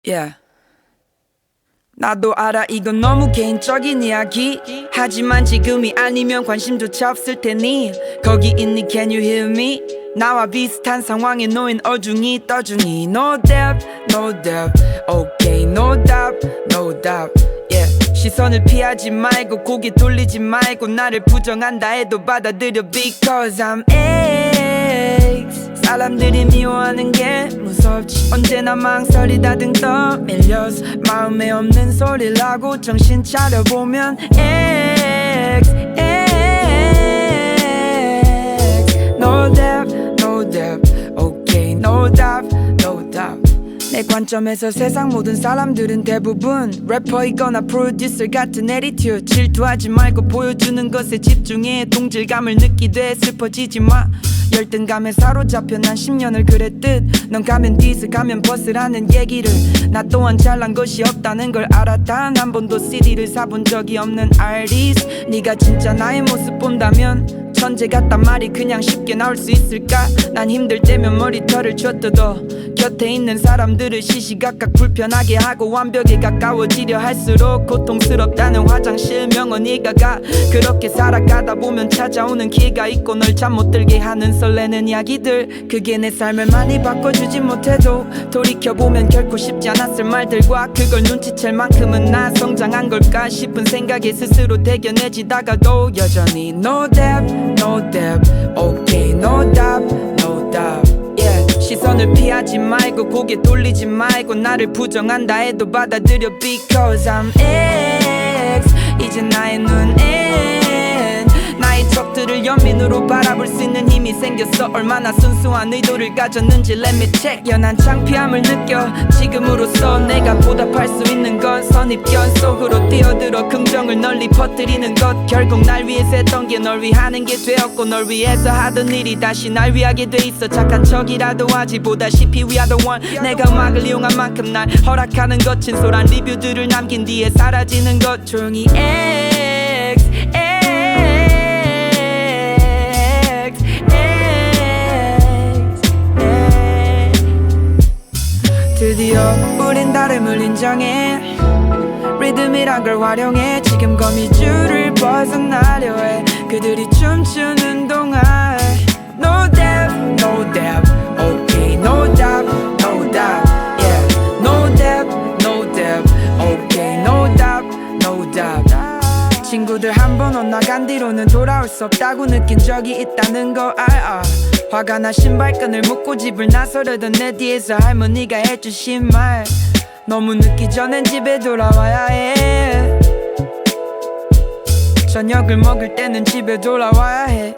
Yeah. 나도 알아 이건 너무 개인적인 이야기 하지만 지금이 아니면 관심조차 없을 테니 거기 있니 can you hear me 나와 비슷한 상황에 놓인 어중이 떠중이 No doubt, no doubt Okay, no doubt, no doubt Yeah. 시선을 피하지 말고 고개 돌리지 말고 나를 부정한다 해도 받아들여 Because I'm X 사람들이 미워하는 게 무섭지 언제나 망설이다 등 떠밀려서 마음에 없는 소리를 하고 정신 차려보면 X No doubt, no doubt Okay, no doubt, no doubt 내 관점에서 세상 모든 사람들은 대부분 래퍼이거나 프로듀서 같은 애리튜드 질투하지 말고 보여주는 것에 집중해 동질감을 느끼되 슬퍼지지 마 열등감에 사로잡혀 난 10년을 그랬듯 넌 가면 디스 가면 버스라는 얘기를 나 또한 잘난 것이 없다는 걸 알아 단 한 번도 CD를 사본 적이 없는 아티스트 네가 진짜 나의 모습 본다면 천재 같단 말이 그냥 쉽게 나올 수 있을까 난 힘들 때면 머리털을 쥐어뜯어 곁에 있는 사람들을 시시각각 불편하게 하고 완벽에 가까워지려 할수록 고통스럽다는 화장실 명언이가 가 그렇게 살아가다 보면 찾아오는 기회가 있고 널 잠 못 들게 하는 설레는 이야기들 그게 내 삶을 많이 바꿔주지 못해도 돌이켜보면 결코 쉽지 않았을 말들과 그걸 눈치챌 만큼은 나 성장한 걸까 싶은 생각에 스스로 대견해지다가도 여전히 No doubt, no doubt Okay, no doubt, no doubt Yeah. 시선을 피하지 말고 고개 돌리지 말고 나를 부정한다 해도 받아들여 Because I'm X 이제 나의 눈엔 나의 적들을 연민으로 바라볼 수 있는 힘이 생겼어 얼마나 순수한 의도를 가졌는지 Let me check 연한 창피함을 느껴 지금으로서 내가 보답할 수 있는 건 선입견 속으로 뛰어들어 긍정을 널리 퍼뜨리는 것 결국 날 위해서 했던 게 널 위하는 게 되었고 널 위해서 하던 일이 다시 날 위하게 돼 있어 착한 척이라도 하지 보다시피 We are the one 내가 음악을 이용한 만큼 날 허락하는 것 진솔한 리뷰들을 남긴 뒤에 사라지는 것 조용히 X 드디어 우린 다름을 인정해 리듬이란 걸 활용해 지금 거미줄을 벗어나려 해 그들이 춤추는 동안 No doubt, no doubt Okay, no doubt, no doubt Yeah, no doubt, no doubt Okay, no doubt, no doubt 친구들 한 번 엇나간 뒤로는 돌아올 수 없다고 느낀 적이 있다는 거 알아 화가 나 신발끈을 묶고 집을 나서려던 내 뒤에서 할머니가 해주신 말 너무 늦기 전엔 집에 돌아와야 해 저녁을 먹을 때는 집에 돌아와야 해